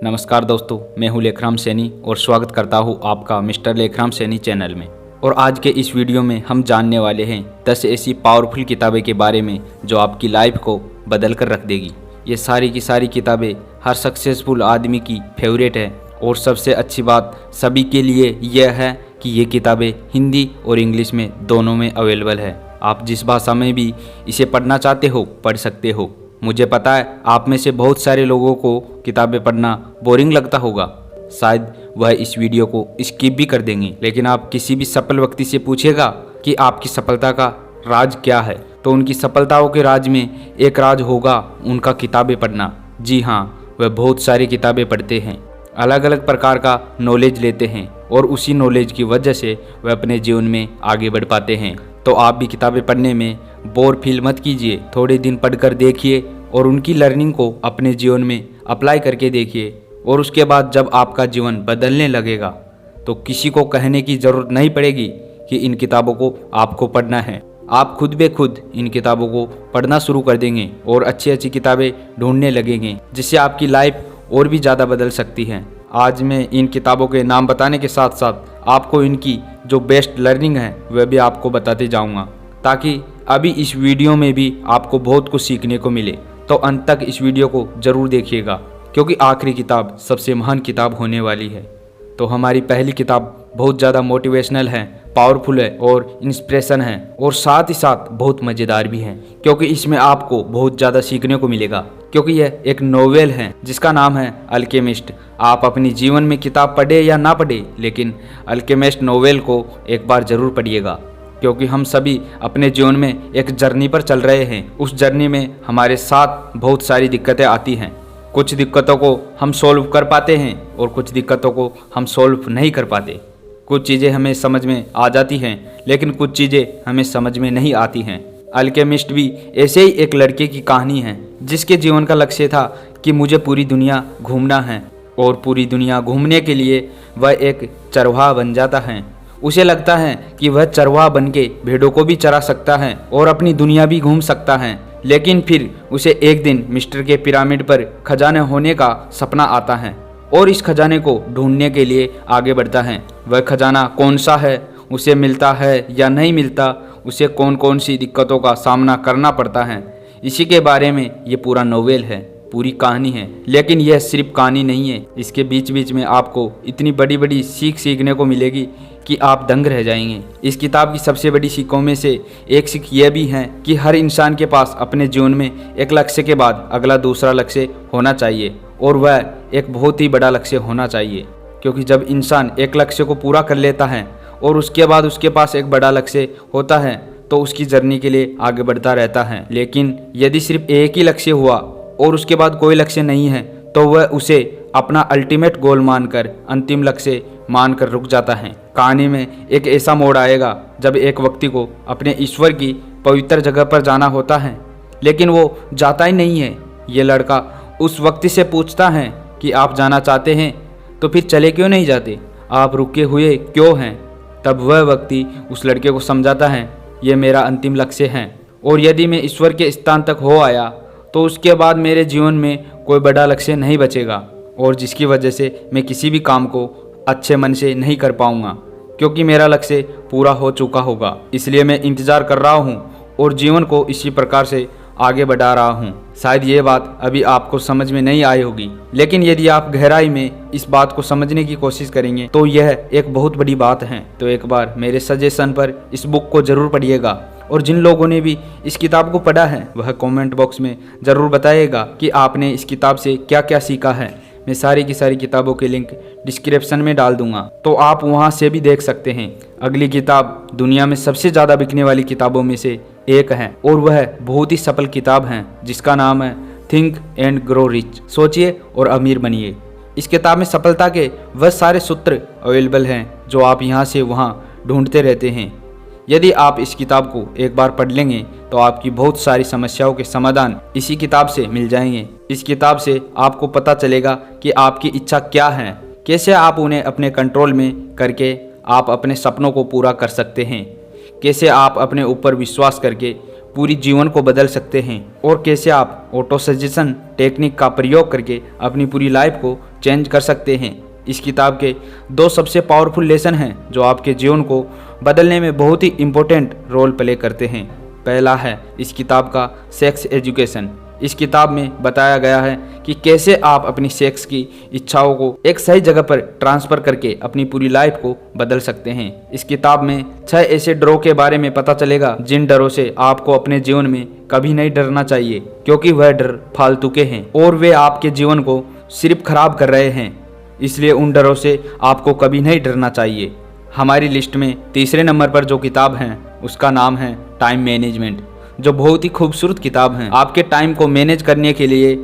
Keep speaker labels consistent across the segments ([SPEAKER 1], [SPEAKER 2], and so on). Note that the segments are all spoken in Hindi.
[SPEAKER 1] नमस्कार दोस्तों, मैं हूं लेखराम सैनी और स्वागत करता हूं आपका मिस्टर लेखराम सैनी चैनल में। और आज के इस वीडियो में हम जानने वाले हैं 10 ऐसी पावरफुल किताबें के बारे में जो आपकी लाइफ को बदल कर रख देगी। ये सारी की सारी किताबें हर सक्सेसफुल आदमी की फेवरेट है और सबसे अच्छी बात सभी के लिए यह है कि ये किताबें हिंदी और इंग्लिश में दोनों में अवेलेबल है। आप जिस भाषा में भी इसे पढ़ना चाहते हो पढ़ सकते हो। मुझे पता है आप में से बहुत सारे लोगों को किताबें पढ़ना बोरिंग लगता होगा, शायद वह इस वीडियो को स्किप भी कर देंगे। लेकिन आप किसी भी सफल व्यक्ति से पूछेगा कि आपकी सफलता का राज क्या है, तो उनकी सफलताओं के राज में एक राज होगा उनका किताबें पढ़ना। जी हाँ, वह बहुत सारी किताबें पढ़ते हैं, अलग अलग प्रकार का नॉलेज लेते हैं और उसी नॉलेज की वजह से वह अपने जीवन में आगे बढ़ पाते हैं। तो आप भी किताबें पढ़ने में बोर फील मत कीजिए, थोड़े दिन पढ़कर देखिए और उनकी लर्निंग को अपने जीवन में अप्लाई करके देखिए। और उसके बाद जब आपका जीवन बदलने लगेगा तो किसी को कहने की ज़रूरत नहीं पड़ेगी कि इन किताबों को आपको पढ़ना है। आप खुद ब खुद इन किताबों को पढ़ना शुरू कर देंगे और अच्छी अच्छी किताबें ढूंढने लगेंगे, जिससे आपकी लाइफ और भी ज़्यादा बदल सकती है। आज मैं इन किताबों के नाम बताने के साथ साथ आपको इनकी जो बेस्ट लर्निंग है वह भी आपको बताते जाऊंगा, ताकि अभी इस वीडियो में भी आपको बहुत कुछ सीखने को मिले। तो अंत तक इस वीडियो को ज़रूर देखिएगा, क्योंकि आखिरी किताब सबसे महान किताब होने वाली है। तो हमारी पहली किताब बहुत ज़्यादा मोटिवेशनल है, पावरफुल है और इंस्पिरेशन है, और साथ ही साथ बहुत मज़ेदार भी है, क्योंकि इसमें आपको बहुत ज़्यादा सीखने को मिलेगा। क्योंकि यह एक नोवेल है जिसका नाम है अल्केमिस्ट। आप अपनी जीवन में किताब पढ़े या ना पढ़े, लेकिन अल्केमिस्ट नोवेल को एक बार ज़रूर पढ़िएगा, क्योंकि हम सभी अपने जीवन में एक जर्नी पर चल रहे हैं। उस जर्नी में हमारे साथ बहुत सारी दिक्कतें आती हैं। कुछ दिक्कतों को हम सॉल्व कर पाते हैं और कुछ दिक्कतों को हम सॉल्व नहीं कर पाते। कुछ चीज़ें हमें समझ में आ जाती हैं, लेकिन कुछ चीज़ें हमें समझ में नहीं आती हैं। अल्केमिस्ट भी ऐसे ही एक लड़के की कहानी है जिसके जीवन का लक्ष्य था कि मुझे पूरी दुनिया घूमना है, और पूरी दुनिया घूमने के लिए वह एक चरवाहा बन जाता है। उसे लगता है कि वह चरवाहा बन के भेड़ों को भी चरा सकता है और अपनी दुनिया भी घूम सकता है। लेकिन फिर उसे एक दिन मिस्र के पिरामिड पर खजाने होने का सपना आता है और इस खजाने को ढूंढने के लिए आगे बढ़ता है। वह खजाना कौन सा है, उसे मिलता है या नहीं मिलता, उसे कौन कौन सी दिक्कतों का सामना करना पड़ता है, इसी के बारे में ये पूरा नोवेल है, पूरी कहानी है। लेकिन यह सिर्फ कहानी नहीं है, इसके बीच बीच में आपको इतनी बड़ी बड़ी सीख सीखने को मिलेगी कि आप दंग रह जाएंगे। इस किताब की सबसे बड़ी सीखों में से एक सीख यह भी है कि हर इंसान के पास अपने जीवन में एक लक्ष्य के बाद अगला दूसरा लक्ष्य होना चाहिए, और वह एक बहुत ही बड़ा लक्ष्य होना चाहिए। क्योंकि जब इंसान एक लक्ष्य को पूरा कर लेता है और उसके बाद उसके पास एक बड़ा लक्ष्य होता है तो उसकी जर्नी के लिए आगे बढ़ता रहता है। लेकिन यदि सिर्फ एक ही लक्ष्य हुआ और उसके बाद कोई लक्ष्य नहीं है तो वह उसे अपना अल्टीमेट गोल मानकर, अंतिम लक्ष्य मानकर रुक जाता है। कहानी में एक ऐसा मोड़ आएगा जब एक व्यक्ति को अपने ईश्वर की पवित्र जगह पर जाना होता है, लेकिन वो जाता ही नहीं है। ये लड़का उस व्यक्ति से पूछता है कि आप जाना चाहते हैं तो फिर चले क्यों नहीं जाते, आप रुके हुए क्यों हैं। तब वह व्यक्ति उस लड़के को समझाता है, ये मेरा अंतिम लक्ष्य है, और यदि मैं ईश्वर के स्थान तक हो आया तो उसके बाद मेरे जीवन में कोई बड़ा लक्ष्य नहीं बचेगा, और जिसकी वजह से मैं किसी भी काम को अच्छे मन से नहीं कर पाऊंगा, क्योंकि मेरा लक्ष्य पूरा हो चुका होगा। इसलिए मैं इंतज़ार कर रहा हूं और जीवन को इसी प्रकार से आगे बढ़ा रहा हूं। शायद ये बात अभी आपको समझ में नहीं आई होगी, लेकिन यदि आप गहराई में इस बात को समझने की कोशिश करेंगे तो यह एक बहुत बड़ी बात है। तो एक बार मेरे सजेशन पर इस बुक को ज़रूर पढ़िएगा, और जिन लोगों ने भी इस किताब को पढ़ा है वह कमेंट बॉक्स में ज़रूर बताइएगा कि आपने इस किताब से क्या क्या सीखा है। मैं सारी की सारी किताबों के लिंक डिस्क्रिप्शन में डाल दूंगा, तो आप वहां से भी देख सकते हैं। अगली किताब दुनिया में सबसे ज़्यादा बिकने वाली किताबों में से एक है, और वह बहुत ही सफल किताब है जिसका नाम है थिंक एंड ग्रो रिच। सोचिए और अमीर बनिए। इस किताब में सफलता के वह सारे सूत्र अवेलेबल हैं जो आप यहाँ से वहाँ ढूंढते रहते हैं। यदि आप इस किताब को एक बार पढ़ लेंगे तो आपकी बहुत सारी समस्याओं के समाधान इसी किताब से मिल जाएंगे। इस किताब से आपको पता चलेगा कि आपकी इच्छा क्या है, कैसे आप उन्हें अपने कंट्रोल में करके आप अपने सपनों को पूरा कर सकते हैं, कैसे आप अपने ऊपर विश्वास करके पूरी जीवन को बदल सकते हैं और कैसे आप ऑटो सजेशन टेक्निक का प्रयोग करके अपनी पूरी लाइफ को चेंज कर सकते हैं। इस किताब के 2 सबसे पावरफुल लेसन हैं जो आपके जीवन को बदलने में बहुत ही इम्पोर्टेंट रोल प्ले करते हैं। पहला है इस किताब का सेक्स एजुकेशन। इस किताब में बताया गया है कि कैसे आप अपनी सेक्स की इच्छाओं को एक सही जगह पर ट्रांसफ़र करके अपनी पूरी लाइफ को बदल सकते हैं। इस किताब में 6 ऐसे डरों के बारे में पता चलेगा जिन डरों से आपको अपने जीवन में कभी नहीं डरना चाहिए, क्योंकि वह डर फालतू के हैं और वे आपके जीवन को सिर्फ खराब कर रहे हैं। इसलिए उन डरों से आपको कभी नहीं डरना चाहिए। हमारी लिस्ट में तीसरे नंबर पर जो किताब है उसका नाम है टाइम मैनेजमेंट, जो बहुत ही खूबसूरत किताब है। आपके टाइम को मैनेज करने के लिए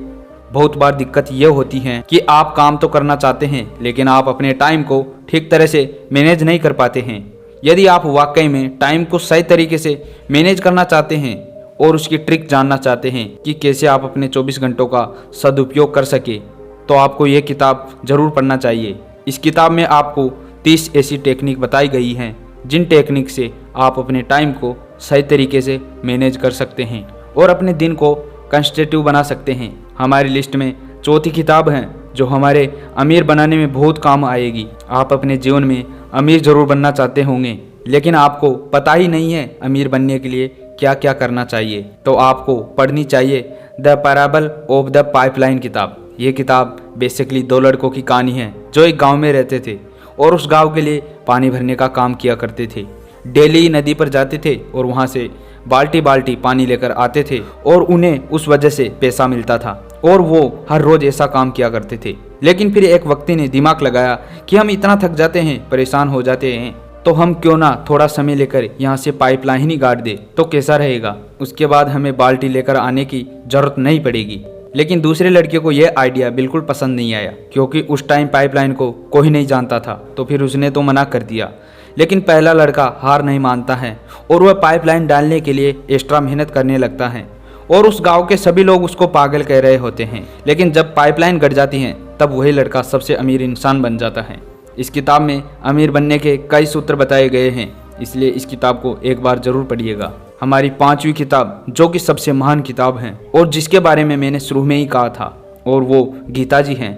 [SPEAKER 1] बहुत बार दिक्कत ये होती है कि आप काम तो करना चाहते हैं लेकिन आप अपने टाइम को ठीक तरह से मैनेज नहीं कर पाते हैं। यदि आप वाकई में टाइम को सही तरीके से मैनेज करना चाहते हैं और उसकी ट्रिक जानना चाहते हैं कि कैसे आप अपने 24 घंटों का सदुपयोग कर सके, तो आपको ये किताब ज़रूर पढ़ना चाहिए। इस किताब में आपको 30 ऐसी टेक्निक बताई गई हैं जिन टेक्निक से आप अपने टाइम को सही तरीके से मैनेज कर सकते हैं और अपने दिन को कंस्ट्रक्टिव बना सकते हैं। हमारी लिस्ट में चौथी किताब है जो हमारे अमीर बनाने में बहुत काम आएगी। आप अपने जीवन में अमीर ज़रूर बनना चाहते होंगे लेकिन आपको पता ही नहीं है अमीर बनने के लिए क्या क्या करना चाहिए, तो आपको पढ़नी चाहिए the parable of the pipeline किताब। ये किताब बेसिकली 2 लड़कों की कहानी है जो एक गांव में रहते थे और उस गांव के लिए पानी भरने का काम किया करते थे। डेली नदी पर जाते थे और वहां से बाल्टी बाल्टी पानी लेकर आते थे और उन्हें उस वजह से पैसा मिलता था और वो हर रोज ऐसा काम किया करते थे। लेकिन फिर एक व्यक्ति ने दिमाग लगाया कि हम इतना थक जाते हैं, परेशान हो जाते हैं, तो हम क्यों ना थोड़ा समय लेकर यहाँ से पाइपलाइन ही गाड़ दे तो कैसा रहेगा। उसके बाद हमें बाल्टी लेकर आने की जरूरत नहीं पड़ेगी। लेकिन दूसरे लड़के को यह आइडिया बिल्कुल पसंद नहीं आया क्योंकि उस टाइम पाइपलाइन को कोई नहीं जानता था, तो फिर उसने तो मना कर दिया। लेकिन पहला लड़का हार नहीं मानता है और वह पाइपलाइन डालने के लिए एक्स्ट्रा मेहनत करने लगता है और उस गांव के सभी लोग उसको पागल कह रहे होते हैं। लेकिन जब पाइपलाइन गड़ जाती है तब वही लड़का सबसे अमीर इंसान बन जाता है। इस किताब में अमीर बनने के कई सूत्र बताए गए हैं, इसलिए इस किताब को एक बार जरूर पढ़िएगा। हमारी 5वीं किताब जो कि सबसे महान किताब है और जिसके बारे में मैंने शुरू में ही कहा था, और वो गीता जी हैं।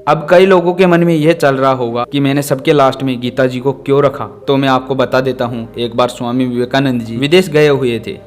[SPEAKER 1] अब कई लोगों के मन में यह चल रहा होगा कि मैंने सबके लास्ट में गीता जी को क्यों रखा, तो मैं आपको बता देता हूँ। एक बार स्वामी विवेकानंद जी विदेश गए हुए थे।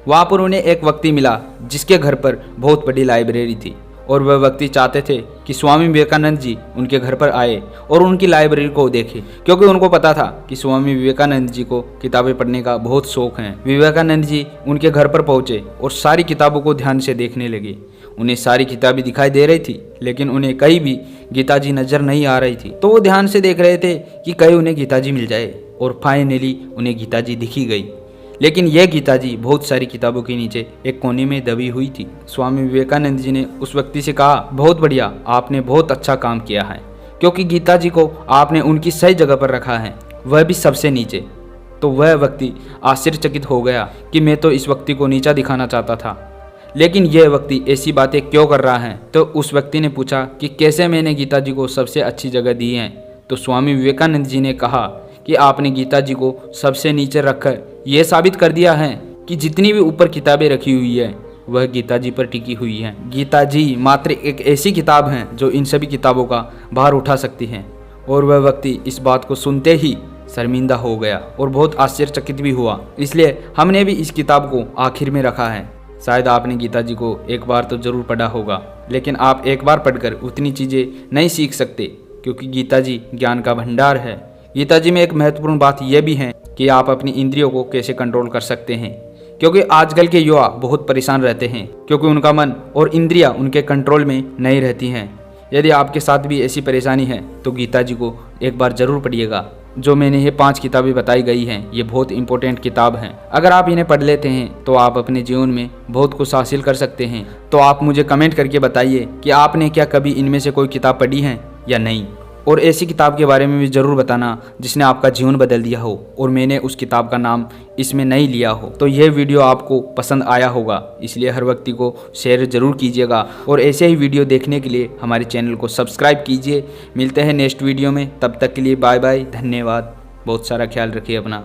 [SPEAKER 1] वहाँ पर उन्हें एक व्यक्ति मिला जिसके घर पर बहुत बड़ी लाइब्रेरी थी और वह व्यक्ति चाहते थे कि स्वामी विवेकानंद जी उनके घर पर आए और उनकी लाइब्रेरी को देखें, क्योंकि उनको पता था कि स्वामी विवेकानंद जी को किताबें पढ़ने का बहुत शौक है। विवेकानंद जी उनके घर पर पहुंचे और सारी किताबों को ध्यान से देखने लगे। उन्हें सारी किताबें दिखाई दे रही थी लेकिन उन्हें कहीं भी गीता जी नजर नहीं आ रही थी, तो वो ध्यान से देख रहे थे कि कहीं उन्हें गीता जी मिल जाए और फाइनली उन्हें गीता जी दिखी गई। लेकिन यह गीता जी बहुत सारी किताबों के नीचे एक कोने में दबी हुई थी। स्वामी विवेकानंद जी ने उस व्यक्ति से कहा, बहुत बढ़िया, आपने बहुत अच्छा काम किया है, क्योंकि गीता जी को आपने उनकी सही जगह पर रखा है, वह भी सबसे नीचे। तो वह व्यक्ति आश्चर्यचकित हो गया कि मैं तो इस व्यक्ति को नीचा दिखाना चाहता था, लेकिन यह व्यक्ति ऐसी बातें क्यों कर रहा है। तो उस व्यक्ति ने पूछा कि कैसे मैंने गीता जी को सबसे अच्छी जगह दी है। तो स्वामी विवेकानंद जी ने कहा कि आपने गीता जी को सबसे नीचे रखकर यह साबित कर दिया है कि जितनी भी ऊपर किताबें रखी हुई है वह गीता जी पर टिकी हुई है। गीता जी मात्र एक ऐसी किताब है जो इन सभी किताबों का भार उठा सकती है। और वह व्यक्ति इस बात को सुनते ही शर्मिंदा हो गया और बहुत आश्चर्यचकित भी हुआ। इसलिए हमने भी इस किताब को आखिर में रखा है। शायद आपने गीता जी को एक बार तो जरूर पढ़ा होगा, लेकिन आप एक बार पढ़कर उतनी चीज़ें नहीं सीख सकते, क्योंकि गीता जी ज्ञान का भंडार है। गीता जी में एक महत्वपूर्ण बात यह भी है कि आप अपनी इंद्रियों को कैसे कंट्रोल कर सकते हैं, क्योंकि आजकल के युवा बहुत परेशान रहते हैं क्योंकि उनका मन और इंद्रियां उनके कंट्रोल में नहीं रहती हैं। यदि आपके साथ भी ऐसी परेशानी है तो गीता जी को एक बार जरूर पढ़िएगा। जो मैंने ये 5 किताबें बताई गई हैं, ये बहुत इंपॉर्टेंट किताब हैं। अगर आप इन्हें पढ़ लेते हैं तो आप अपने जीवन में बहुत कुछ हासिल कर सकते हैं। तो आप मुझे कमेंट करके बताइए कि आपने क्या कभी इनमें से कोई किताब पढ़ी है या नहीं, और ऐसी किताब के बारे में भी ज़रूर बताना जिसने आपका जीवन बदल दिया हो और मैंने उस किताब का नाम इसमें नहीं लिया हो। तो यह वीडियो आपको पसंद आया होगा, इसलिए हर व्यक्ति को शेयर ज़रूर कीजिएगा और ऐसे ही वीडियो देखने के लिए हमारे चैनल को सब्सक्राइब कीजिए। मिलते हैं नेक्स्ट वीडियो में, तब तक के लिए बाय बाय, धन्यवाद। बहुत सारा ख्याल रखिए अपना।